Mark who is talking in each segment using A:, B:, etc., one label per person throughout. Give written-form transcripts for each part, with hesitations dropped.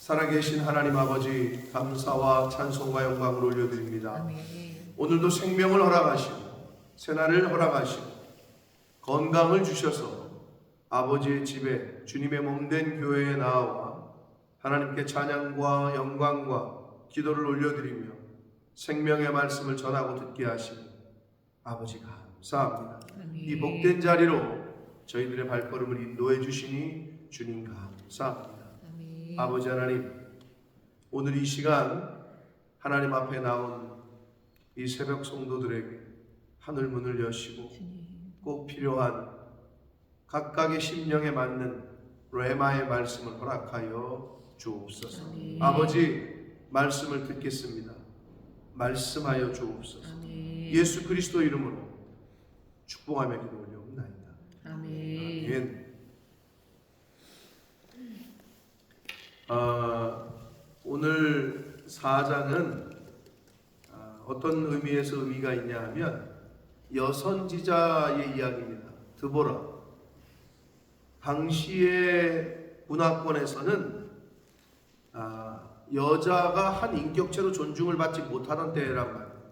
A: 살아계신 하나님 아버지, 감사와 찬송과 영광을 올려드립니다.
B: 아멘.
A: 오늘도 생명을 허락하시고 새날을 허락하시고 건강을 주셔서 아버지의 집에 주님의 몸된 교회에 나와 하나님께 찬양과 영광과 기도를 올려드리며 생명의 말씀을 전하고 듣게 하시니 아버지 감사합니다.
B: 아멘.
A: 이 복된 자리로 저희들의 발걸음을 인도해 주시니 주님 감사합니다.
B: 아멘.
A: 아버지 하나님, 오늘 이 시간 하나님 앞에 나온 이 새벽 성도들에게 하늘 문을 여시고
B: 주님.
A: 꼭 필요한 각각의 심령에 맞는 레마의 말씀을 허락하여 주옵소서.
B: 아멘.
A: 아버지, 말씀을 듣겠습니다. 말씀하여 주옵소서.
B: 아멘.
A: 예수 그리스도 이름으로 축복하며 기도 올려옵나이다.
B: 아멘.
A: 아멘. 오늘 4장은 어떤 의미에서 의미가 있냐 하면 여선지자의 이야기입니다. 드보라. 당시의 문화권에서는 여자가 한 인격체로 존중을 받지 못하던 때란 말이에요.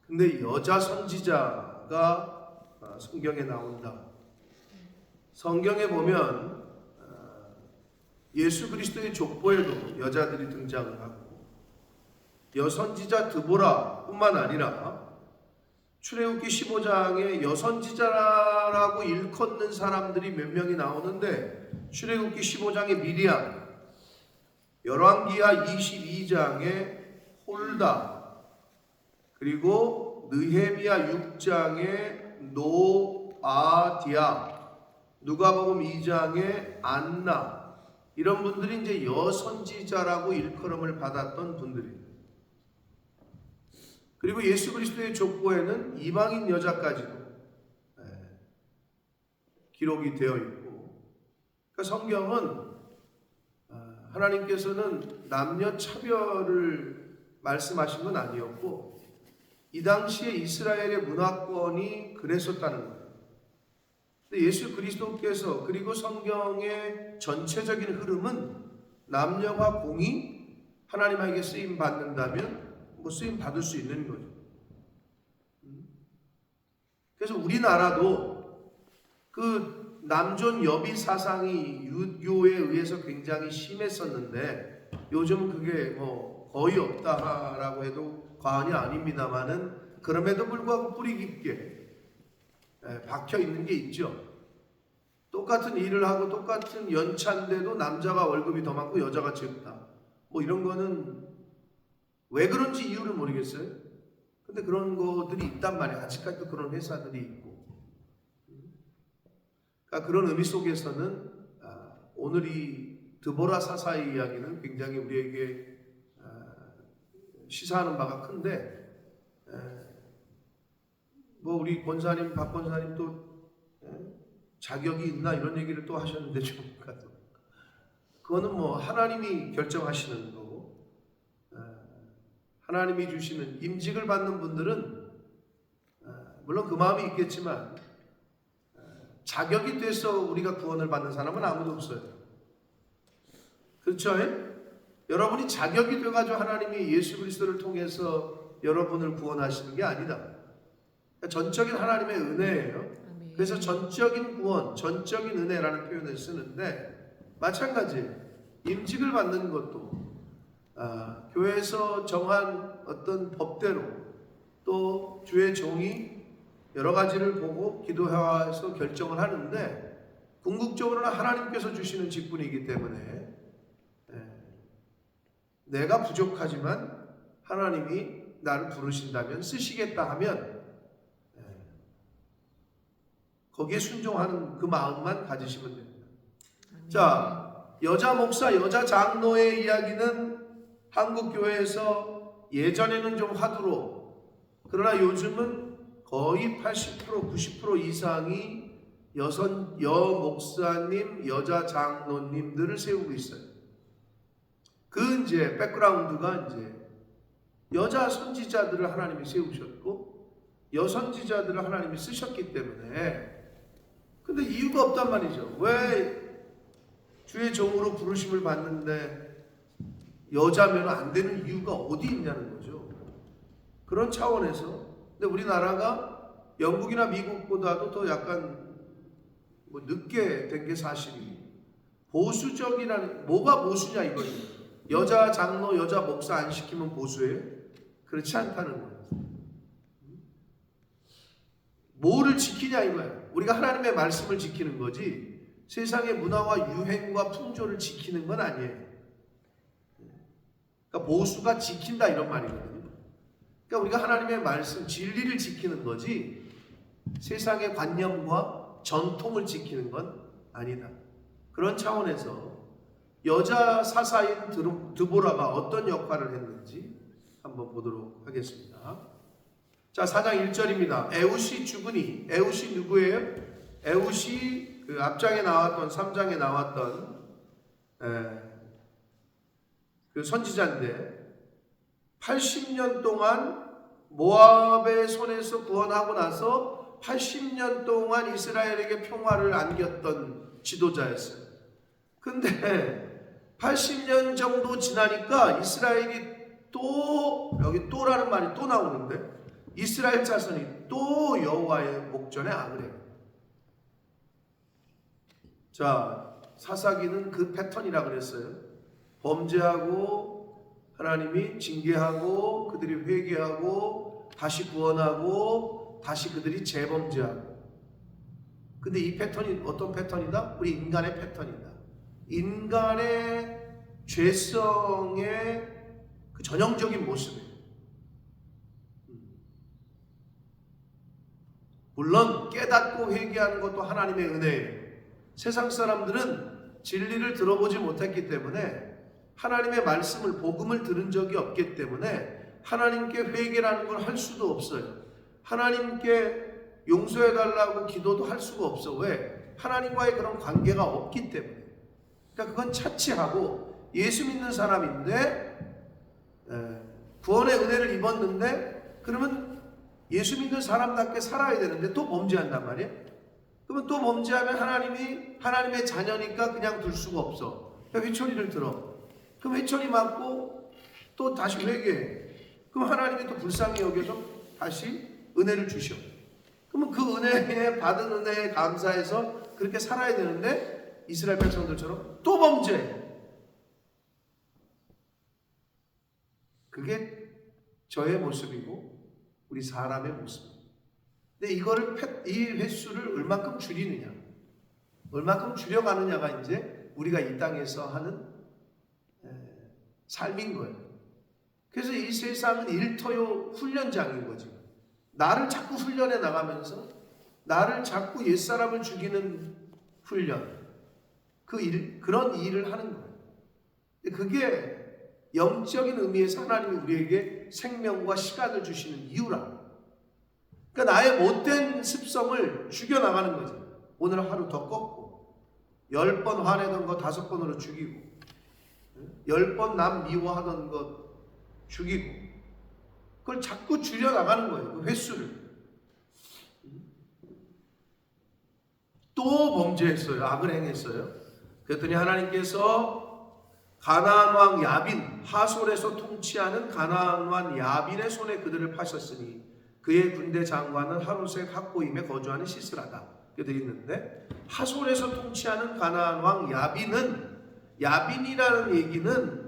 A: 근데 여자 선지자가 성경에 나온다. 성경에 보면 예수 그리스도의 족보에도 여자들이 등장을 하고 여선지자 드보라 뿐만 아니라 출애굽기 15장에 여선지자라고 일컫는 사람들이 몇 명이 나오는데 출애굽기 15장에 미리암, 열왕기하 22장에 홀다, 그리고 느헤미야 6장에 노아디아, 누가복음 2장에 안나, 이런 분들이 이제 여선지자라고 일컬음을 받았던 분들입니다. 그리고 예수 그리스도의 족보에는 이방인 여자까지도 기록이 되어 있고, 그러니까 성경은 하나님께서는 남녀 차별을 말씀하신 건 아니었고 이 당시에 이스라엘의 문화권이 그랬었다는 거예요. 근데 예수 그리스도께서 그리고 성경의 전체적인 흐름은 남녀가 공이 하나님에게 쓰임 받는다면 쓰임 받을 수 있는 거죠. 그래서 우리나라도 그 남존 여비 사상이 유교에 의해서 굉장히 심했었는데 요즘은 그게 거의 없다라고 해도 과언이 아닙니다만은 그럼에도 불구하고 뿌리 깊게 박혀 있는 게 있죠. 똑같은 일을 하고 똑같은 연차인데도 남자가 월급이 더 많고 여자가 적다. 이런 거는 왜 그런지 이유를 모르겠어요. 근데 그런 것들이 있단 말이에요. 아직까지도 그런 회사들이 있고. 그러니까 그런 의미 속에서는 오늘 이 드보라 사사의 이야기는 굉장히 우리에게 시사하는 바가 큰데, 우리 권사님, 박 권사님 또 자격이 있나 이런 얘기를 또 하셨는데 그거는 하나님이 결정하시는 거고, 하나님이 주시는 임직을 받는 분들은 물론 그 마음이 있겠지만 자격이 돼서 우리가 구원을 받는 사람은 아무도 없어요. 그렇죠? 여러분이 자격이 돼가지고 하나님이 예수 그리스도를 통해서 여러분을 구원하시는 게 아니다. 전적인 하나님의 은혜예요.
B: 아멘.
A: 그래서 전적인 구원, 전적인 은혜라는 표현을 쓰는데 마찬가지예요. 임직을 받는 것도 교회에서 정한 어떤 법대로 또 주의 종이 여러 가지를 보고 기도해서 결정을 하는데 궁극적으로는 하나님께서 주시는 직분이기 때문에 내가 부족하지만 하나님이 나를 부르신다면 쓰시겠다 하면 거기에 순종하는 그 마음만 가지시면 됩니다.
B: 아멘.
A: 자, 여자 목사, 여자 장로의 이야기는 한국 교회에서 예전에는 좀 화두로, 그러나 요즘은 거의 80%, 90% 이상이 여 목사님, 여자 장로님들을 세우고 있어요. 그 이제 백그라운드가 이제 여자 선지자들을 하나님이 세우셨고 여선지자들을 하나님이 쓰셨기 때문에, 근데 이유가 없단 말이죠. 왜 주의 종으로 부르심을 받는데 여자면 안 되는 이유가 어디 있냐는 거죠. 그런 차원에서 근데 우리나라가 영국이나 미국보다도 더 약간 뭐 늦게 된 게 사실이 보수적이라는 뭐가 보수냐 이거예요. 여자 장로, 여자 목사 안 시키면 보수예요? 그렇지 않다는 거예요. 뭐를 지키냐 이거예요. 우리가 하나님의 말씀을 지키는 거지 세상의 문화와 유행과 풍조를 지키는 건 아니에요. 그러니까 보수가 지킨다 이런 말이거든요. 그러니까 우리가 하나님의 말씀, 진리를 지키는 거지 세상의 관념과 전통을 지키는 건 아니다. 그런 차원에서 여자 사사인 드보라가 어떤 역할을 했는지 한번 보도록 하겠습니다. 자, 4장 1절입니다. 에웃이 죽으니, 에웃이 누구예요? 에웃이 그 앞장에 나왔던 3장에 나왔던 그 선지자인데 80년 동안 모압의 손에서 구원하고 나서 80년 동안 이스라엘에게 평화를 안겼던 지도자였어요. 근데 80년 정도 지나니까 이스라엘이 또 여기 또라는 말이 또 나오는데 이스라엘 자손이 또 여호와의 목전에 악을 해요. 자, 사사기는 그 패턴이라 그랬어요. 범죄하고 하나님이 징계하고 그들이 회개하고 다시 구원하고 다시 그들이 재범죄하고. 근데 이 패턴이 어떤 패턴이다? 우리 인간의 패턴이다. 인간의 죄성의 그 전형적인 모습이에요. 물론 깨닫고 회개하는 것도 하나님의 은혜예요. 세상 사람들은 진리를 들어보지 못했기 때문에 하나님의 말씀을 복음을 들은 적이 없기 때문에 하나님께 회개라는 걸 할 수도 없어요. 하나님께 용서해달라고 기도도 할 수가 없어. 왜? 하나님과의 그런 관계가 없기 때문에. 그러니까 그건 차치하고 예수 믿는 사람인데 구원의 은혜를 입었는데 그러면 예수 믿는 사람답게 살아야 되는데 또 범죄한단 말이에요. 그러면 또 범죄하면 하나님이 하나님의 자녀니까 그냥 둘 수가 없어. 그러니까 회초리를 들어. 그럼 회초리 맞고 또 다시 회개해. 그럼 하나님이 또 불쌍히 여겨서 다시 은혜를 주셔. 그러면 그 은혜에 받은 은혜에 감사해서 그렇게 살아야 되는데 이스라엘 백성들처럼 또 범죄. 그게 저의 모습이고 우리 사람의 모습. 근데 이 횟수를 얼마큼 줄이느냐, 얼마큼 줄여가느냐가 이제 우리가 이 땅에서 하는 삶인 거예요. 그래서 이 세상은 일터요 훈련장인 거지. 나를 자꾸 훈련해 나가면서 나를 자꾸 옛사람을 죽이는 훈련, 그런 일을 하는 거예요. 그게 영적인 의미에서 하나님이 우리에게 생명과 시간을 주시는 이유라. 그러니까 나의 못된 습성을 죽여나가는 거지. 오늘 하루 더 꺾고 10번 화내던 거 5번으로 죽이고 10번 남 미워하던 것 죽이고 그걸 자꾸 줄여나가는 거예요. 그 횟수를. 또 범죄했어요. 악을 행했어요. 그랬더니 하나님께서 가나안 왕 야빈, 하솔에서 통치하는 가나안 왕 야빈의 손에 그들을 파셨으니 그의 군대 장관은 하롯의 학고임에 거주하는 시스라다. 이렇게 되어 있는데 하솔에서 통치하는 가나안 왕 야빈이라는 얘기는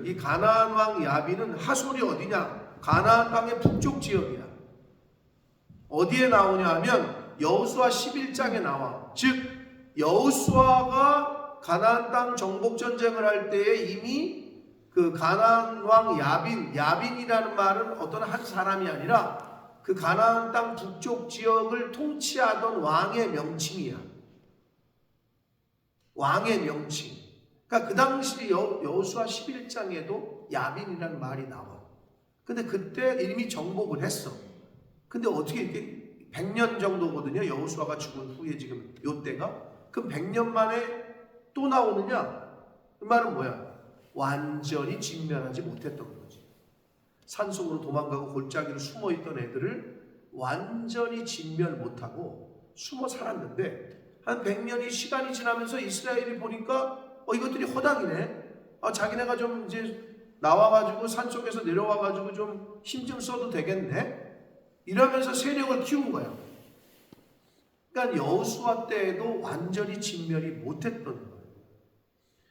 A: 이 가나안 왕 야빈은 하솔이 어디냐? 가나안 땅의 북쪽 지역이야. 어디에 나오냐 하면 여호수아 11장에 나와. 즉 여호수아가 가나안 땅 정복 전쟁을 할 때에 이미 그 가나안 왕 야빈이라는 말은 어떤 한 사람이 아니라 그 가나안 땅 북쪽 지역을 통치하던 왕의 명칭이야. 왕의 명칭. 그러니까 그 당시 여호수아 11장에도 야빈이라는 말이 나와. 근데 그때 이미 정복을 했어. 근데 어떻게 이렇게 100년 정도거든요. 여호수아가 죽은 후에 지금 요때가. 그럼 100년 만에 또 나오느냐? 그 말은 뭐야? 완전히 진멸하지 못했던 거지. 산속으로 도망가고 골짜기로 숨어있던 애들을 완전히 진멸 못하고 숨어 살았는데 한 100년이 시간이 지나면서 이스라엘이 보니까 이것들이 허당이네. 자기네가 좀 이제 나와가지고 산속에서 내려와가지고 좀 힘 좀 써도 되겠네. 이러면서 세력을 키운 거야. 그러니까 여호수아 때에도 완전히 진멸이 못했던 거예요.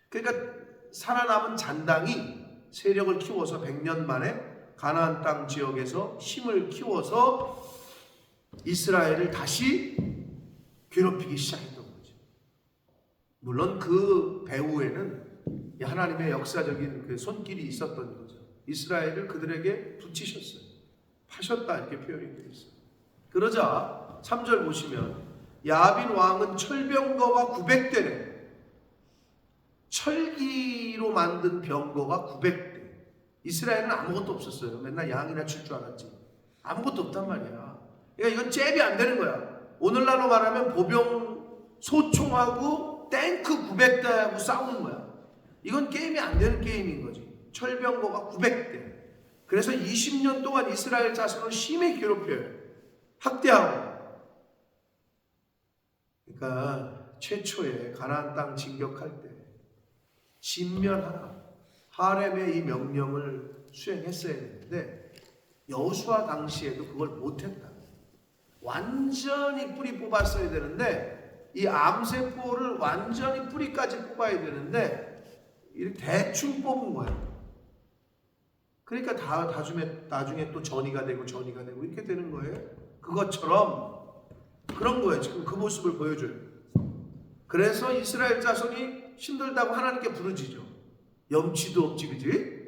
A: 그러니까 살아남은 잔당이 세력을 키워서 100년 만에 가나안 땅 지역에서 힘을 키워서 이스라엘을 다시 괴롭히기 시작했던 거죠. 물론 그 배후에는 하나님의 역사적인 그 손길이 있었던 거죠. 이스라엘을 그들에게 붙이셨어요. 파셨다 이렇게 표현이 되어 있어요. 그러자 3절 보시면 야빈 왕은 철병거가 900대래. 철기로 만든 병거가 900대. 이스라엘은 아무것도 없었어요. 맨날 양이나 칠 줄 알았지. 아무것도 없단 말이야. 그러니까 이건 잽이 안 되는 거야. 오늘날로 말하면 보병 소총하고 탱크 900대하고 싸우는 거야. 이건 게임이 안 되는 게임인 거지. 철병거가 900대. 그래서 20년 동안 이스라엘 자손을 심히 괴롭혀요. 학대하고. 그러니까 최초에 가나안 땅 진격할 때 진멸하라. 하렘의 이 명령을 수행했어야 되는데 여호수아 당시에도 그걸 못했다. 완전히 뿌리 뽑았어야 되는데 이 암세포를 완전히 뿌리까지 뽑아야 되는데 이렇게 대충 뽑은 거예요. 그러니까 나중에 또 전이가 되고 이렇게 되는 거예요. 그것처럼 그런 거예요. 지금 그 모습을 보여줘요. 그래서 이스라엘 자손이 힘들다고 하나님께 부르짖죠. 염치도 없지, 그지?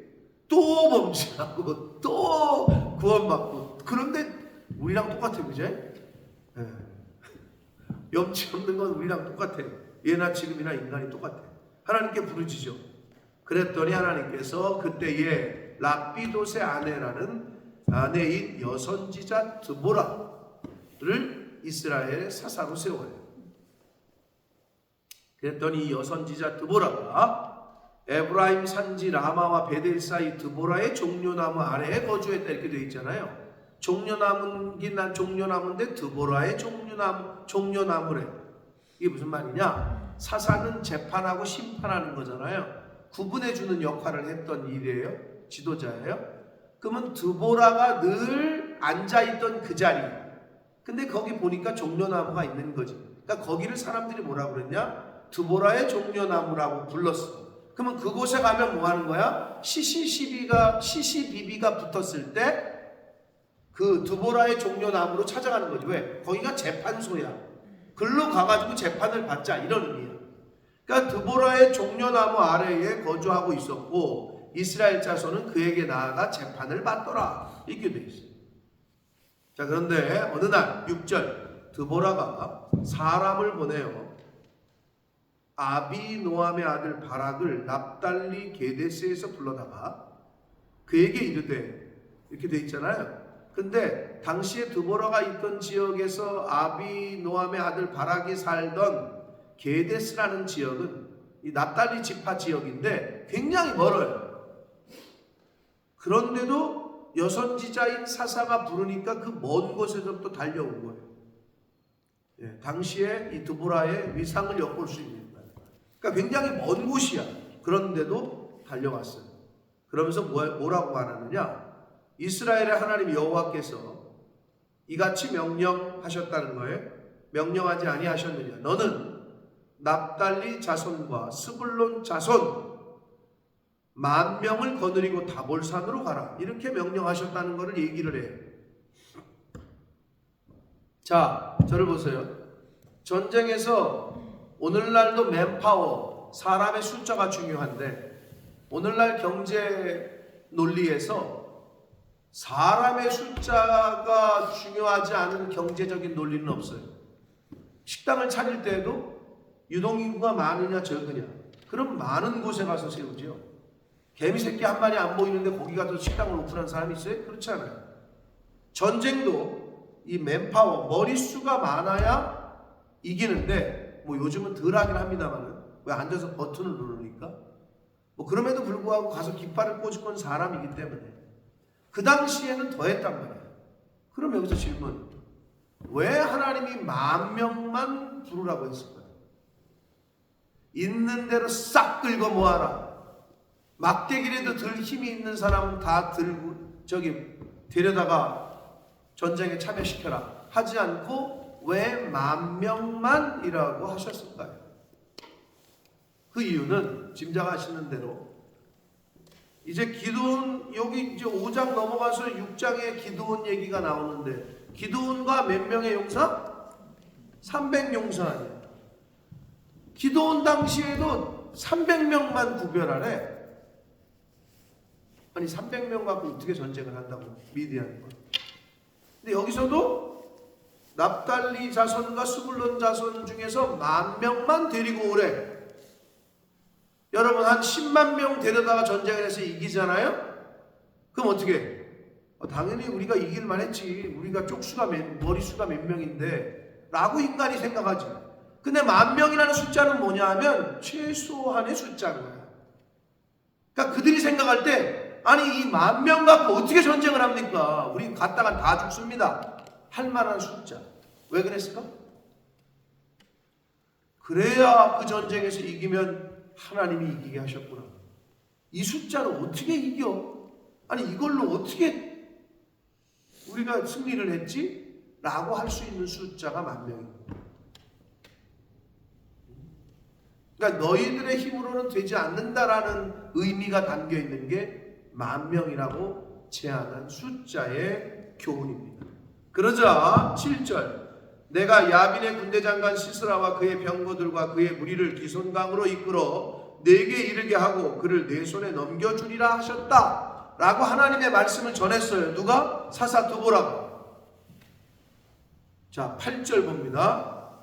A: 또 범죄하고 또 구원받고. 그런데 우리랑 똑같아요, 그지? 네. 염치 없는 건 우리랑 똑같아요. 예나 지금이나 인간이 똑같아요. 하나님께 부르짖죠. 그랬더니 하나님께서 그때에 랍비돗의 아내인 여선지자 드보라를 이스라엘의 사사로 세워요. 그랬더니 이 여선지자 드보라가 에브라임 산지 라마와 베델 사이 드보라의 종려나무 아래에 거주했다 이렇게 되어 있잖아요. 종려나무긴 난 종려나무인데 드보라의 종려나무래. 이게 무슨 말이냐? 사사는 재판하고 심판하는 거잖아요. 구분해주는 역할을 했던 일이에요. 지도자예요. 그러면 드보라가 늘 앉아있던 그 자리. 근데 거기 보니까 종려나무가 있는 거지. 그러니까 거기를 사람들이 뭐라고 그랬냐? 드보라의 종려나무라고 불렀어. 그러면 그곳에 가면 뭐 하는 거야? 시시비비가 붙었을 때 그 드보라의 종려나무로 찾아가는 거지. 왜? 거기가 재판소야. 글로 가가지고 재판을 받자 이런 의미야. 그러니까 드보라의 종려나무 아래에 거주하고 있었고 이스라엘 자손은 그에게 나아가 재판을 받더라 이렇게 돼 있어요. 자, 그런데 어느 날 6절 드보라가 사람을 보내요. 아비노함의 아들 바락을 납달리 게데스에서 불러다가 그에게 이르되 이렇게 돼 있잖아요. 근데 당시에 드보라가 있던 지역에서 아비노함의 아들 바락이 살던 게데스라는 지역은 이 납달리 지파 지역인데 굉장히 멀어요. 그런데도 여선지자인 사사가 부르니까 그 먼 곳에서부터 달려온 거예요. 예, 당시에 이 드보라의 위상을 엿볼 수 있는 거예요. 그러니까 굉장히 먼 곳이야. 그런데도 달려왔어요. 그러면서 뭐라고 말하느냐? 이스라엘의 하나님 여호와께서 이같이 명령하셨다는 거예요. 명령하지 아니하셨느냐? 너는 납달리 자손과 스불론 자손 10,000명을 거느리고 다볼산으로 가라. 이렇게 명령하셨다는 것을 얘기를 해요. 자, 저를 보세요. 전쟁에서 오늘날도 맨파워, 사람의 숫자가 중요한데 오늘날 경제 논리에서 사람의 숫자가 중요하지 않은 경제적인 논리는 없어요. 식당을 차릴 때에도 유동인구가 많으냐 적으냐. 그럼 많은 곳에 가서 세우죠. 개미새끼 한 마리 안 보이는데 거기 가서 식당을 오픈한 사람이 있어요? 그렇지 않아요. 전쟁도 이 맨파워, 머릿수가 많아야 이기는데 뭐 요즘은 덜 하긴 합니다만 왜 앉아서 버튼을 누르니까 뭐 그럼에도 불구하고 가서 깃발을 꽂을 건 사람이기 때문에 그 당시에는 더 했단 말이에요. 그럼 여기서 질문. 왜 하나님이 10,000명만 부르라고 했을까요? 있는 대로 싹 끌고 모아라. 막대기라도 들 힘이 있는 사람은 다 들고 데려다가 전쟁에 참여시켜라 하지 않고 왜 10,000명만이라고 하셨을까요? 그 이유는 짐작하시는 대로 이제 기드온, 여기 이제 5장 넘어가서 6장에 기드온 얘기가 나오는데, 기드온과 몇 명의 용사? 300용사 아니에요. 기드온 당시에도 300명만 구별하래. 아니 300명 갖고 어떻게 전쟁을 한다고, 미디안과. 근데 여기서도 납달리 자손과 스불론 자손 중에서 10,000명만 데리고 오래. 여러분 한 10만 명 데려다가 전쟁을 해서 이기잖아요? 그럼 어떻게 해? 당연히 우리가 이길만 했지. 우리가 머리수가 몇 명인데 라고 인간이 생각하지. 근데 10,000명이라는 숫자는 뭐냐 하면 최소한의 숫자인 거야. 그러니까 그들이 생각할 때 아니 이 10,000명 갖고 어떻게 전쟁을 합니까? 우린 갔다가 다 죽습니다. 할 만한 숫자. 왜 그랬을까? 그래야 그 전쟁에서 이기면 하나님이 이기게 하셨구나. 이 숫자를 어떻게 이겨? 아니 이걸로 어떻게 우리가 승리를 했지? 라고 할 수 있는 숫자가 10,000명입니다. 그러니까 너희들의 힘으로는 되지 않는다라는 의미가 담겨 있는 게 10,000명이라고 제안한 숫자의 교훈입니다. 그러자 7절, 내가 야빈의 군대장관 시스라와 그의 병거들과 그의 무리를 기손강으로 이끌어 내게 이르게 하고 그를 내 손에 넘겨주리라 하셨다 라고 하나님의 말씀을 전했어요. 누가? 사사두보라가. 자 8절 봅니다.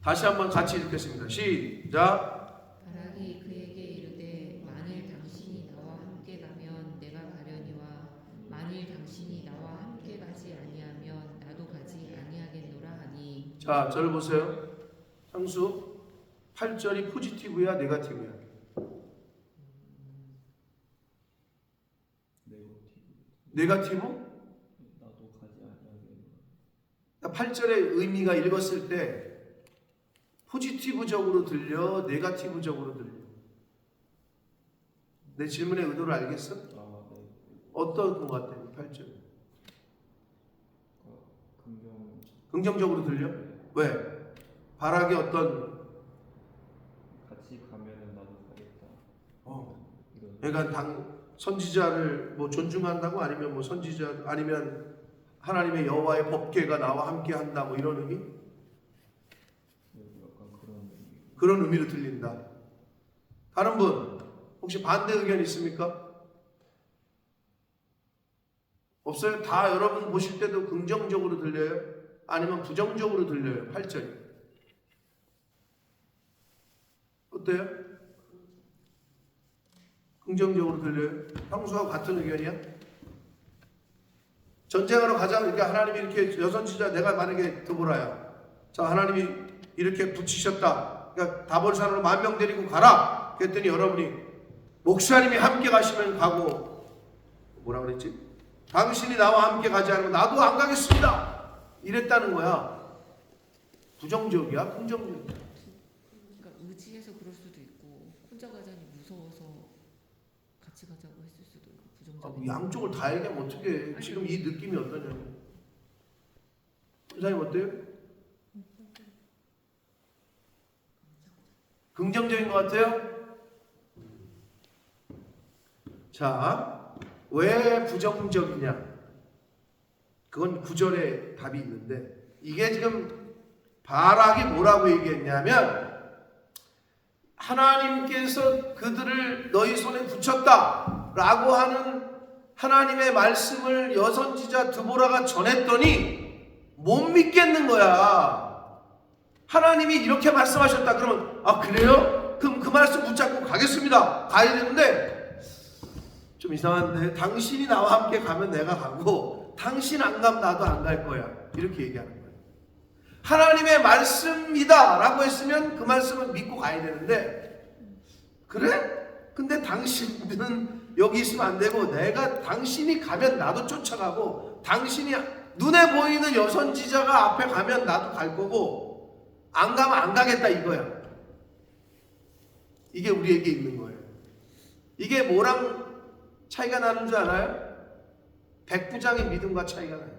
A: 다시 한번 같이 읽겠습니다. 시작.
B: 바락이 그에게 이르되 만일 당신이 나와 함께 가면 내가 가려니와 만일 당신이 나와 함께 가지 아니하면 나도 가지 아니하겠노라 하니.
A: 자 저를 보세요. 상수 8절이 포지티브야 네거티브야? 네거티브?
C: 나도 가지 아니하겠노라.
A: 8절의 의미가 읽었을 때 포지티브적으로 들려, 네거티브적으로 들려? 내 질문의 의도를 알겠어?
C: 네.
A: 어떤 것 같아요? 8절
C: 긍정.
A: 긍정적으로 들려? 왜? 바락이 어떤
C: 같이 가면은 나도 가겠다. 이런.
A: 그러니까 선지자를 뭐 존중한다고, 아니면 뭐 선지자, 아니면 하나님의 여호와의 법궤가 나와 함께 한다, 뭐 이런 의미?
C: 약간 그런 의미.
A: 그런 의미로 들린다. 다른 분 혹시 반대 의견 있습니까? 없어요? 다 여러분 보실 때도 긍정적으로 들려요? 아니면 부정적으로 들려요? 8절이 어때요? 긍정적으로 들려요? 평소와 같은 의견이야? 전쟁하러 가자. 그러니까 하나님이 이렇게 여선지자, 내가 만약에 드보라야, 자 하나님이 이렇게 붙이셨다. 그러니까 다볼산으로 10,000명 데리고 가라. 그랬더니 여러분이 목사님이 함께 가시면 가고, 뭐라 그랬지? 당신이 나와 함께 가지 않으면 나도 안 가겠습니다. 이랬다는 거야. 부정적이야? 긍정적이야?
B: 그러니까 의지해서 그럴 수도 있고 혼자 가자니 무서워서 같이 가자고 했을 수도 있고 부정적인.
A: 양쪽을 다 얘기하면 어떻게 해? 지금 이 느낌이 어떠냐고. 선생님 어때요? 긍정적인 것 같아요? 자, 왜 부정적이냐? 그건 9절에 답이 있는데, 이게 지금 바락이 뭐라고 얘기했냐면, 하나님께서 그들을 너희 손에 붙였다 라고 하는 하나님의 말씀을 여선지자 드보라가 전했더니 못 믿겠는 거야. 하나님이 이렇게 말씀하셨다 그러면, 아 그래요? 그럼 그 말씀 붙잡고 가겠습니다. 가야 되는데 좀 이상한데, 당신이 나와 함께 가면 내가 가고 당신 안 가면 나도 안 갈 거야. 이렇게 얘기하는 거야. 하나님의 말씀이다 라고 했으면 그 말씀을 믿고 가야 되는데, 그래? 근데 당신은 여기 있으면 안 되고, 당신이 가면 나도 쫓아가고, 당신이 눈에 보이는 여선지자가 앞에 가면 나도 갈 거고 안 가면 안 가겠다 이거야. 이게 우리에게 있는 거예요. 이게 뭐랑 차이가 나는 줄 알아요? 백부장의 믿음과 차이가 나요.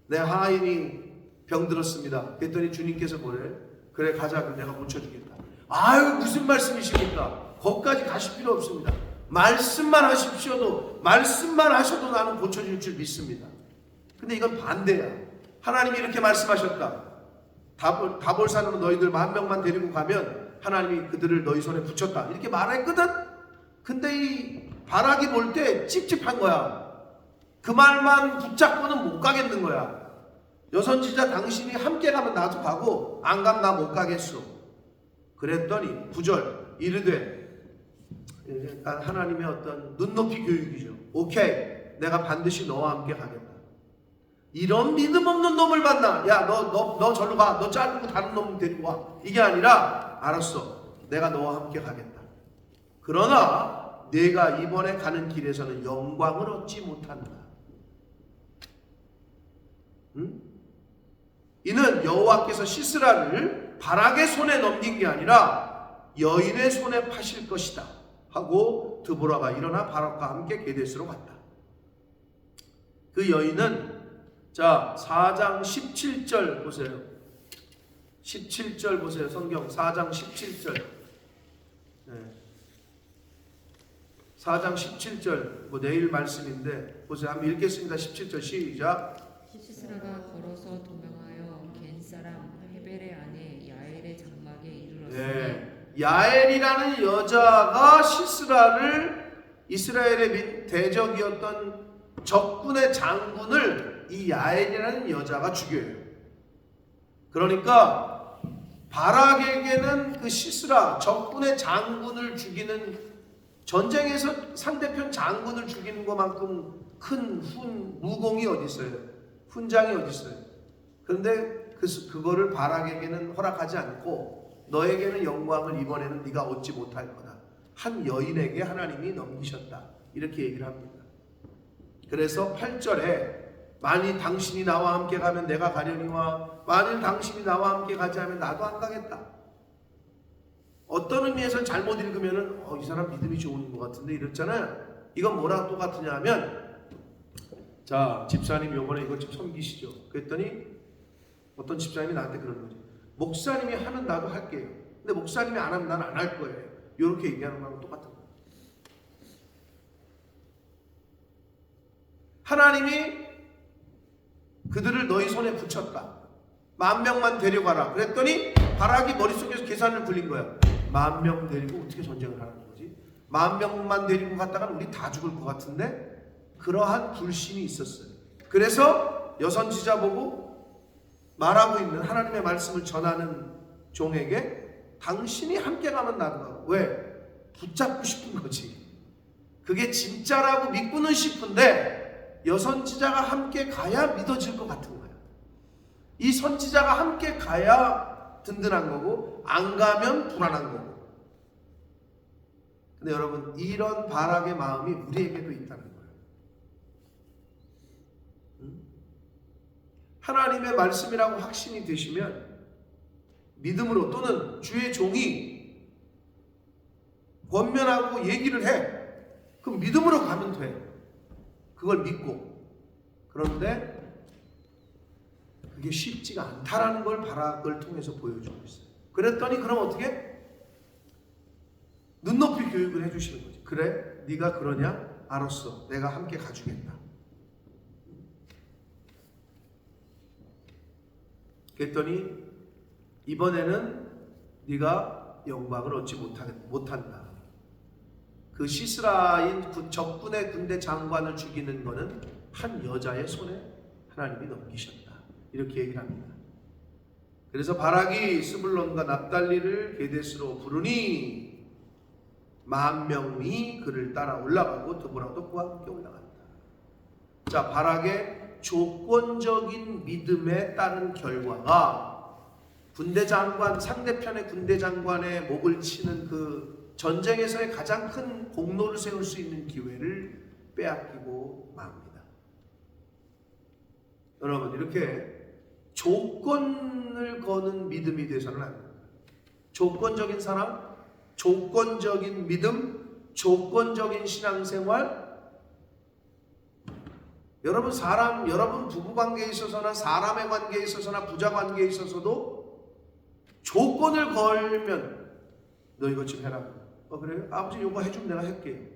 A: 내 하인이 병들었습니다. 그랬더니 주님께서 뭐래? 그래 가자. 그럼 내가 고쳐주겠다. 아유 무슨 말씀이십니까? 거기까지 가실 필요 없습니다. 말씀만 하십시오도 말씀만 하셔도 나는 고쳐줄 줄 믿습니다. 근데 이건 반대야. 하나님이 이렇게 말씀하셨다. 다볼산으로 너희들 10,000명만 데리고 가면 하나님이 그들을 너희 손에 붙였다. 이렇게 말했거든. 근데 이 바락이 볼 때 찝찝한 거야. 그 말만 붙잡고는 못 가겠는 거야. 여선지자 당신이 함께 가면 나도 가고 안 가면 나 못 가겠어. 그랬더니 9절 이르되, 약간 하나님의 어떤 눈높이 교육이죠. 오케이, 내가 반드시 너와 함께 가겠다. 이런 믿음 없는 놈을 만나. 야, 너 절로 가. 너 자르고 다른 놈 데리고 와. 이게 아니라 알았어. 내가 너와 함께 가겠다. 그러나 내가 이번에 가는 길에서는 영광을 얻지 못한다. 응? 이는 여호와께서 시스라를 바락의 손에 넘긴 게 아니라 여인의 손에 파실 것이다 하고 드보라가 일어나 바락과 함께 게데스로 갔다. 그 여인은 자 4장 17절 보세요. 17절 보세요. 성경 4장 17절. 네. 4장 17절 뭐 내일 말씀인데 보세요. 한번 읽겠습니다. 17절 시작.
B: 시스라가 걸어서 도망하여 겐 사람 헤벨의 아내 야엘의 장막에 이르렀으니
A: 네. 야엘이라는 여자가 시스라를 이스라엘의 대적이었던 적군의 장군을 이 야엘이라는 여자가 죽여요. 그러니까 바락에게는 그 시스라 적군의 장군을 죽이는, 전쟁에서 상대편 장군을 죽이는 것만큼 큰 무공이 어디 있어요? 훈장이 어디 있어요? 그런데 그거를 바락에게는 허락하지 않고 너에게는 영광을 이번에는 네가 얻지 못할 거다. 한 여인에게 하나님이 넘기셨다. 이렇게 얘기를 합니다. 그래서 8절에 만일 당신이 나와 함께 가면 내가 가려니와 만일 당신이 나와 함께 가지 않으면 나도 안 가겠다. 어떤 의미에서 잘못 읽으면은 이 사람 믿음이 좋은 것 같은데 이랬잖아요. 이건 뭐랑 똑같으냐 하면, 자 집사님 요번에 이것 좀 섬기시죠. 그랬더니 어떤 집사님이 나한테 그러는 거죠. 목사님이 하면 나도 할게요. 근데 목사님이 안 하면 난 안 할 거예요. 이렇게 얘기하는 거랑 똑같은 거예요. 하나님이 그들을 너희 손에 붙였다. 10,000명만 데려가라. 그랬더니 바락이 머릿속에서 계산을 굴린 거야. 10,000명 데리고 어떻게 전쟁을 하는 거지? 10,000명만 데리고 갔다가는 우리 다 죽을 것 같은데? 그러한 불신이 있었어요. 그래서 여선지자 보고 말하고 있는 하나님의 말씀을 전하는 종에게 당신이 함께 가면 나도 가고. 왜? 붙잡고 싶은 거지. 그게 진짜라고 믿고는 싶은데 여선지자가 함께 가야 믿어질 것 같은 거야. 이 선지자가 함께 가야 든든한 거고 안 가면 불안한 거고. 근데 여러분 이런 바락의 마음이 우리에게도 있다는 거예요. 하나님의 말씀이라고 확신이 되시면 믿음으로, 또는 주의 종이 권면하고 얘기를 해. 그럼 믿음으로 가면 돼. 그걸 믿고. 그런데 그게 쉽지가 않다라는 걸 바락을 통해서 보여주고 있어요. 그랬더니 그럼 어떻게? 눈높이 교육을 해주시는 거지. 그래? 네가 그러냐? 알았어. 내가 함께 가주겠다. 그랬더니 이번에는 네가 영광을 얻지 못한다. 그 시스라인 적군의 군대 장관을 죽이는 것은 한 여자의 손에 하나님이 넘기셨다. 이렇게 얘기를 합니다. 그래서 바락이 스불론과 납달리를 게데스로 부르니 10,000명이 그를 따라 올라가고 드보라도 그와 함께 올라갔다. 자, 바락의 조건적인 믿음에 따른 결과가 군대 장관, 상대편의 군대 장관의 목을 치는 그 전쟁에서의 가장 큰 공로를 세울 수 있는 기회를 빼앗기고 맙니다. 여러분 이렇게 조건을 거는 믿음이 돼서는 안 됩니다. 조건적인 사랑, 조건적인 믿음, 조건적인 신앙생활. 여러분 여러분 부부관계에 있어서나 사람의 관계에 있어서나 부자 관계에 있어서도 조건을 걸면 너 이것 좀 해라. 그래요? 아버지 이거 해주면 내가 할게.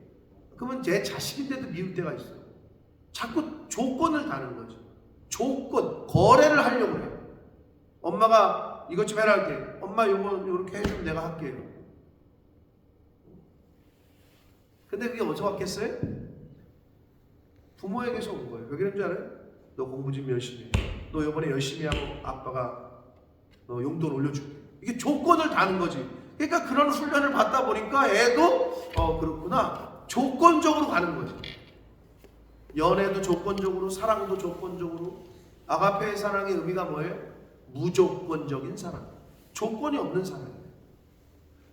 A: 그러면 제 자식인데도 미울 때가 있어요. 자꾸 조건을 다는 거죠. 조건, 거래를 하려고 해요. 엄마가 이것 좀 해라 할게. 엄마 이렇게 해주면 내가 할게요. 근데 그게 어디서 왔겠어요? 부모에게서 온 거예요. 왜 그런 줄 알아요? 너 공부 좀 열심히 해. 너 이번에 열심히 하고 아빠가 너 용돈 올려줄게. 이게 조건을 다는 거지. 그러니까 그런 훈련을 받다 보니까 애도 그렇구나. 조건적으로 가는 거지. 연애도 조건적으로, 사랑도 조건적으로. 아가페의 사랑의 의미가 뭐예요? 무조건적인 사랑. 조건이 없는 사랑이에요.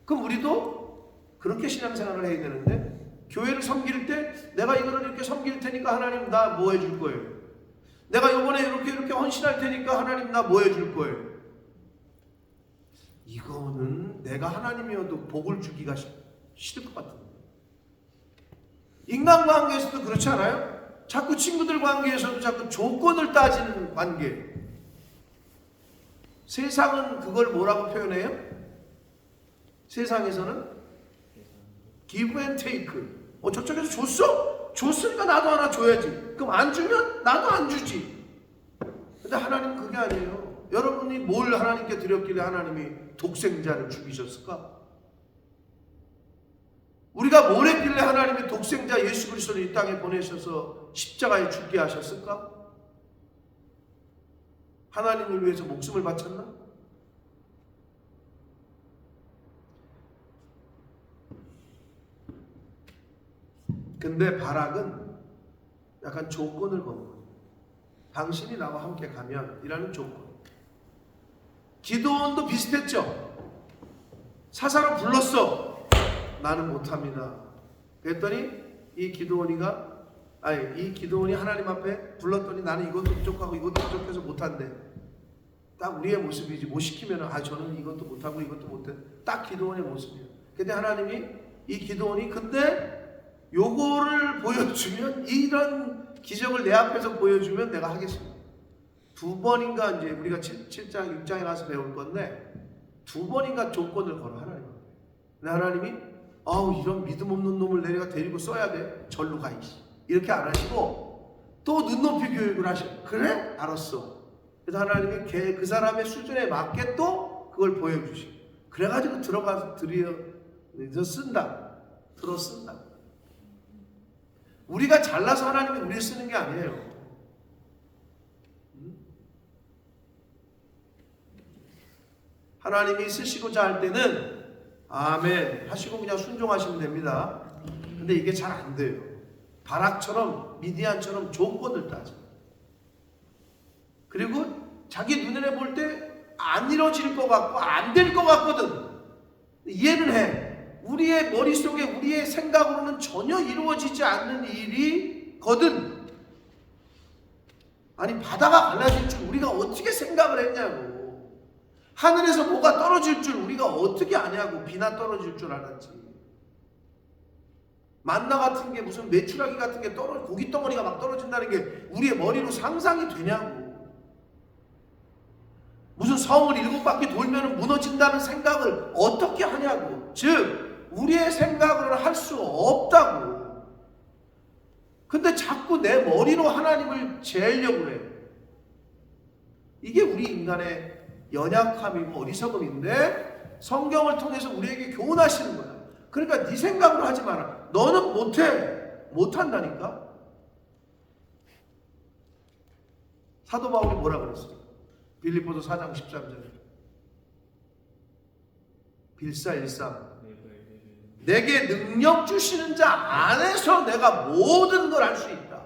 A: 그럼 우리도 그렇게 신앙생활을 해야 되는데, 교회를 섬길 때 내가 이거를 이렇게 섬길 테니까 하나님 나 뭐 해줄 거예요? 내가 이번에 이렇게 헌신할 테니까 하나님 나 뭐 해줄 거예요? 이거는 내가 하나님이어도 복을 주기가 싫을 것 같은데. 인간관계에서도 그렇지 않아요? 자꾸 친구들 관계에서도 자꾸 조건을 따지는 관계. 세상은 그걸 뭐라고 표현해요? 세상에서는 give and take. 저쪽에서 줬어? 줬으니까 나도 하나 줘야지. 그럼 안 주면 나도 안 주지. 근데 하나님은 그게 아니에요. 여러분이 뭘 하나님께 드렸길래 하나님이 독생자를 죽이셨을까? 우리가 뭘 했길래 하나님이 독생자 예수 그리스도를 이 땅에 보내셔서 십자가에 죽게 하셨을까? 하나님을 위해서 목숨을 바쳤나? 근데 바락은 약간 조건을 거는 거예요. 당신이 나와 함께 가면 이라는 조건. 기도원도 비슷했죠. 사사로 불렀어. 나는 못합니다. 그랬더니 이 기도원이 하나님 앞에 불렀더니 나는 이것도 부족하고 이것도 부족해서 못한대. 딱 우리의 모습이지. 못 시키면 저는 이것도 못하고 이것도 못해. 딱 기도원의 모습이에요. 근데 하나님이 이 기도원이 근데 요거를 보여주면, 이런 기적을 내 앞에서 보여주면 내가 하겠습니다. 두 번인가 이제 우리가 7장 6장에 가서 배울 건데 두 번인가 조건을 걸어 하나님. 근데 하나님이 이런 믿음 없는 놈을 내가 데리고 써야 돼. 절로 가 이씨. 이렇게 안 하시고 또 눈높이 교육을 하셔. 그래? 알았어. 그래서 하나님이 그 사람의 수준에 맞게 또 그걸 보여주시고, 그래가지고 들어가서 들여 쓴다. 들어 쓴다. 우리가 잘나서 하나님이 우리를 쓰는 게 아니에요. 하나님이 쓰시고자 할 때는 아멘 하시고 그냥 순종하시면 됩니다. 근데 이게 잘 안 돼요. 바락처럼, 미디안처럼 조건을 따져. 그리고 자기 눈에 볼 때 안 이루어질 것 같고 안 될 것 같거든. 이해는 해. 우리의 머릿속에 우리의 생각으로는 전혀 이루어지지 않는 일이거든. 아니 바다가 갈라질 줄 우리가 어떻게 생각을 했냐고. 하늘에서 뭐가 떨어질 줄 우리가 어떻게 아냐고. 비나 떨어질 줄 알았지. 만나 같은 게 무슨 메추라기 같은 게 고기 덩어리가 막 떨어진다는 게 우리의 머리로 상상이 되냐고. 무슨 성을 7바퀴 돌면 무너진다는 생각을 어떻게 하냐고. 즉 우리의 생각으로는 할 수 없다고. 근데 자꾸 내 머리로 하나님을 재려고 해. 이게 우리 인간의 연약함이고 어리석음인데 성경을 통해서 우리에게 교훈하시는 거야. 그러니까 네 생각으로 하지 마라. 너는 못해. 못한다니까. 사도 바울이 뭐라 그랬어요? 빌립보서 4장 13절에 빌사일상 내게 능력 주시는 자 안에서 내가 모든 걸 할 수 있다.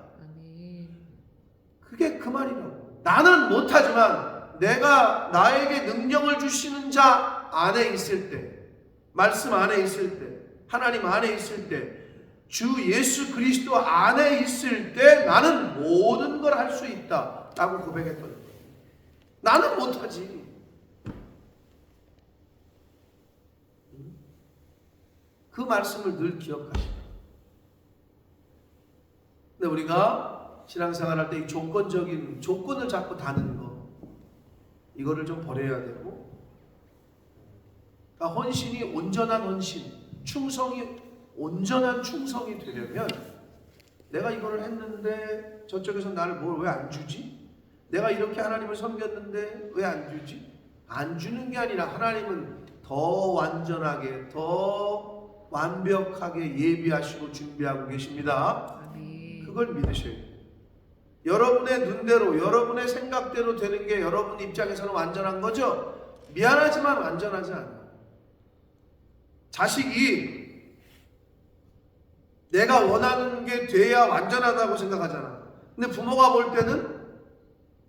A: 그게 그 말이라고. 나는 못하지만 내가 나에게 능력을 주시는 자 안에 있을 때, 말씀 안에 있을 때, 하나님 안에 있을 때, 주 예수 그리스도 안에 있을 때 나는 모든 걸 할 수 있다. 라고 고백했던 거예요. 나는 못하지. 그 말씀을 늘 기억하시라. 근데 우리가 신앙생활 할 때 이 조건적인 조건을 잡고 다는 거, 이거를 좀 버려야 되고, 그러니까 헌신이 온전한 헌신, 충성이 온전한 충성이 되려면 내가 이거를 했는데 저쪽에서 나를 뭘 왜 안 주지? 내가 이렇게 하나님을 섬겼는데 왜 안 주지? 안 주는 게 아니라 하나님은 더 완전하게, 더 완벽하게 예비하시고 준비하고 계십니다.
B: 아멘.
A: 그걸 믿으셔야 돼요. 여러분의 눈대로, 여러분의 생각대로 되는 게 여러분 입장에서는 완전한 거죠? 미안하지만 완전하지 않아요. 자식이 내가 원하는 게 돼야 완전하다고 생각하잖아. 근데 부모가 볼 때는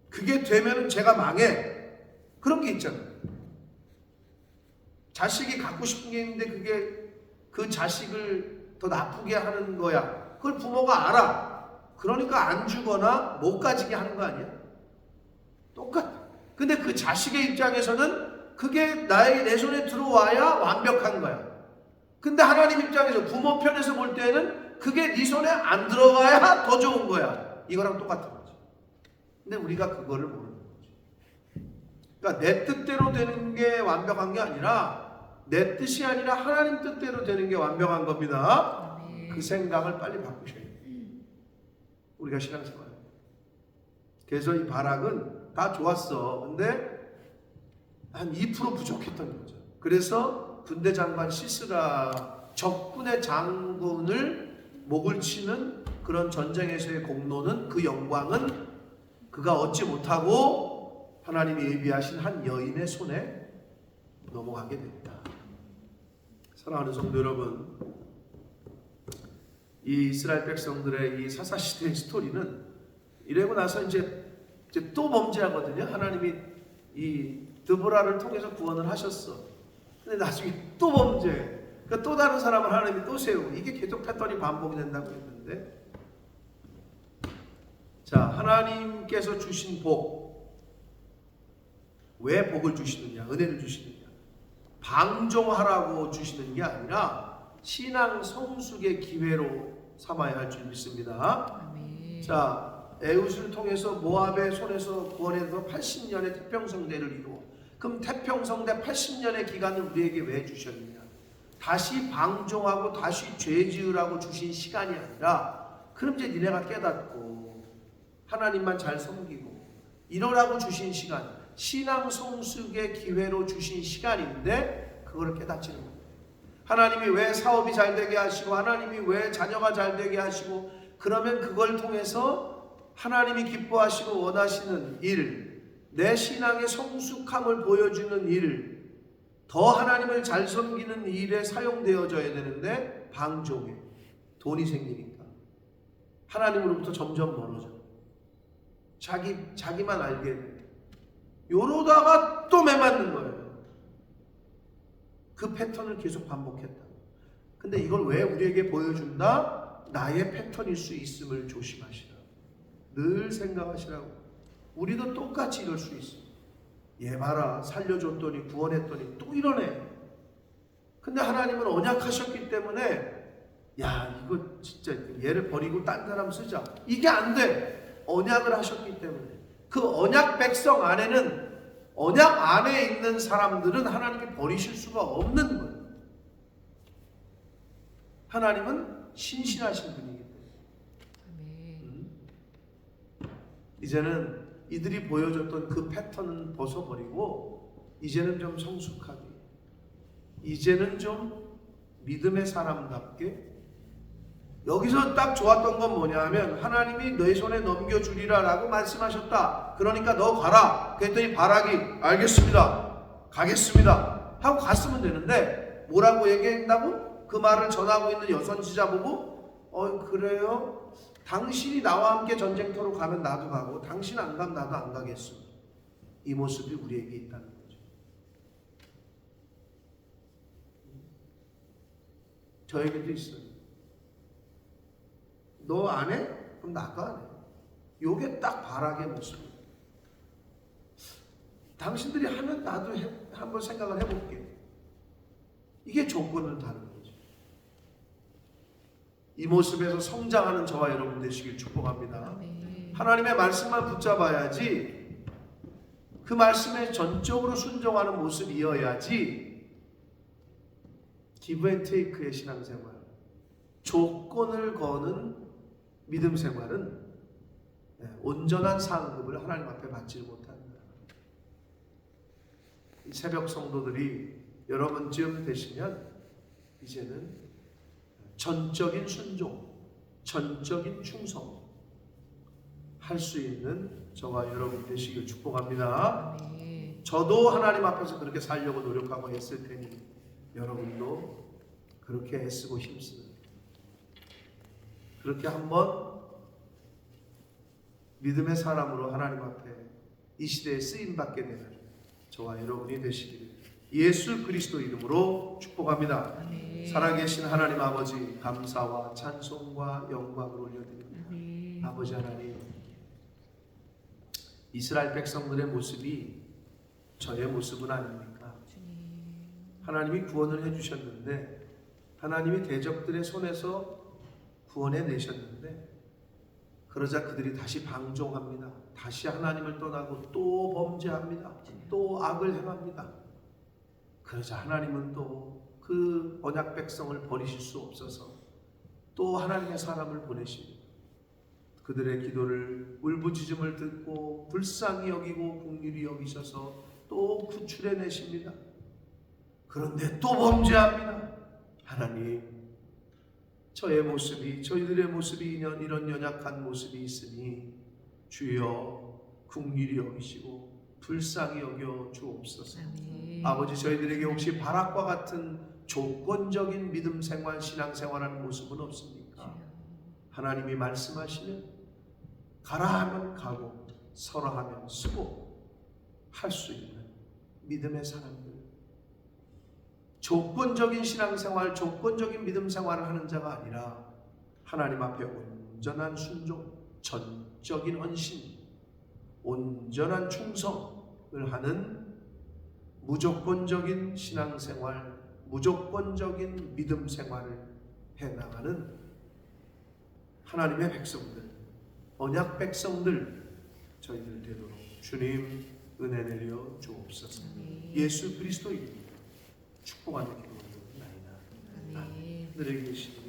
A: 그게 되면은 제가 망해. 그런 게 있잖아. 자식이 갖고 싶은 게 있는데 그게 그 자식을 더 나쁘게 하는 거야. 그걸 부모가 알아. 그러니까 안 주거나 못 가지게 하는 거 아니야? 똑같아. 근데 그 자식의 입장에서는 그게 내 손에 들어와야 완벽한 거야. 근데 하나님 입장에서, 부모 편에서 볼 때는 그게 네 손에 안 들어가야 더 좋은 거야. 이거랑 똑같은 거지. 근데 우리가 그거를 모르는 거지. 그러니까 내 뜻대로 되는 게 완벽한 게 아니라 내 뜻이 아니라 하나님 뜻대로 되는 게 완벽한 겁니다.
B: 아멘.
A: 그 생각을 빨리 바꾸셔야 돼요. 우리가 신앙생활. 그래서 이 바락은 다 좋았어. 근데 한 2% 부족했던 거죠. 그래서 군대 장관 시스라, 적군의 장군을 목을 치는 그런 전쟁에서의 공로는, 그 영광은 그가 얻지 못하고 하나님이 예비하신 한 여인의 손에 넘어가게 됐다. 사랑하는 성도 여러분, 이 이스라엘 백성들의 이 사사시대의 스토리는 이러고 나서 이제 또 범죄하거든요. 하나님이 이 드보라를 통해서 구원을 하셨어. 근데 나중에 또 범죄. 그러니까 또 다른 사람을 하나님이 또 세우고, 이게 계속 패턴이 반복이 된다고 했는데, 자, 하나님께서 주신 복, 왜 복을 주시느냐, 은혜를 주시느냐, 방종하라고 주시는 게 아니라 신앙 성숙의 기회로 삼아야 할 줄 믿습니다.
B: 아멘.
A: 자, 에훗을 통해서 모압의 손에서 구원해서 80년의 태평성대를 이루어, 그럼 태평성대 80년의 기간을 우리에게 왜 주셨느냐? 다시 방종하고 다시 죄 지으라고 주신 시간이 아니라, 그럼 이제 니네가 깨닫고 하나님만 잘 섬기고 이러라고 주신 시간, 신앙 성숙의 기회로 주신 시간인데 그거를 깨닫지는 못해요. 하나님이 왜 사업이 잘 되게 하시고, 하나님이 왜 자녀가 잘 되게 하시고, 그러면 그걸 통해서 하나님이 기뻐하시고 원하시는 일, 내 신앙의 성숙함을 보여주는 일, 더 하나님을 잘 섬기는 일에 사용되어져야 되는데 방종에 돈이 생기니까 하나님으로부터 점점 멀어져. 자기만 알게 돼. 요러다가 또 매맞는 거예요. 그 패턴을 계속 반복했다. 근데 이걸 왜 우리에게 보여준다? 나의 패턴일 수 있음을 조심하시라. 늘 생각하시라고. 우리도 똑같이 이럴 수 있어. 얘 봐라, 살려줬더니 구원했더니 또 이러네. 근데 하나님은 언약하셨기 때문에, 야, 이거 진짜 얘를 버리고 딴 사람 쓰자, 이게 안 돼. 언약을 하셨기 때문에. 그 언약 백성 안에는, 언약 안에 있는 사람들은 하나님이 버리실 수가 없는 거예요. 하나님은 신실하신 분이기 때문에.
B: 아멘.
A: 이제는 이들이 보여줬던 그 패턴은 벗어버리고, 이제는 좀 성숙하게, 이제는 좀 믿음의 사람답게. 여기서 딱 좋았던 건 뭐냐 하면, 하나님이 너희 손에 넘겨주리라 라고 말씀하셨다. 그러니까 너 가라. 그랬더니 바락이 알겠습니다, 가겠습니다 하고 갔으면 되는데, 뭐라고 얘기한다고? 그 말을 전하고 있는 여선지자 보고, 그래요? 당신이 나와 함께 전쟁터로 가면 나도 가고, 당신 안 가면 나도 안 가겠어. 이 모습이 우리에게 있다는 거죠. 저에게도 있어요. 너 안 해? 그럼 나도 안 해. 요게 딱 바락의 모습이에요. 당신들이 하면 나도 한번 생각을 해볼게. 이게 조건을 다는 거죠. 이 모습에서 성장하는 저와 여러분 되시길 축복합니다.
B: 네.
A: 하나님의 말씀만 붙잡아야지, 그 말씀에 전적으로 순종하는 모습이어야지 기브 앤 테이크의 신앙생활, 조건을 거는 믿음 생활은 온전한 상급을 하나님 앞에 받지 못합니다. 이 새벽 성도들이 여러분쯤 되시면 이제는 전적인 순종, 전적인 충성 할 수 있는 저와 여러분 되시길 축복합니다.
B: 네.
A: 저도 하나님 앞에서 그렇게 살려고 노력하고 애쓸 테니 여러분도 그렇게 애쓰고 힘쓰는, 그렇게 한번 믿음의 사람으로 하나님 앞에 이 시대에 쓰임받게 되는 저와 여러분이 되시기를 예수 그리스도 이름으로 축복합니다.
B: 네.
A: 살아계신 하나님 아버지, 감사와 찬송과 영광을 올려드립니다.
B: 네.
A: 아버지 하나님, 이스라엘 백성들의 모습이 저의 모습은 아닙니까?
B: 주님.
A: 하나님이 구원을 해주셨는데, 하나님이 대적들의 손에서 구원해 내셨는데, 그러자 그들이 다시 방종합니다. 다시 하나님을 떠나고 또 범죄합니다. 또 악을 행합니다. 그러자 하나님은 또 그 언약 백성을 버리실 수 없어서 또 하나님의 사람을 보내시고 그들의 기도를, 울부짖음을 듣고 불쌍히 여기고 긍휼히 여기셔서 또 구출해 내십니다. 그런데 또 범죄합니다. 하나님, 저의 모습이, 저희들의 모습이 이런 연약한 모습이 있으니 주여 긍휼히 여기시고 불쌍히 여겨 주옵소서.
B: 네.
A: 아버지, 저희들에게 혹시 바락과 같은 조건적인 믿음 생활, 신앙 생활하는 모습은 없습니까? 하나님이 말씀하시면 가라 하면 가고 서라 하면 서고 할 수 있는 믿음의 사람들, 조건적인 신앙생활, 조건적인 믿음 생활을 하는 자가 아니라 하나님 앞에 온전한 순종, 전적인 헌신, 온전한 충성을 하는 무조건적인 신앙생활, 무조건적인 믿음 생활을 해나가는 하나님의 백성들, 언약 백성들 저희들 되도록 주님 은혜 내려 주옵소서. 예수 그리스도 이름으로 축복하는 기도를 드리나이다.
B: 아멘.
A: 하늘에 계신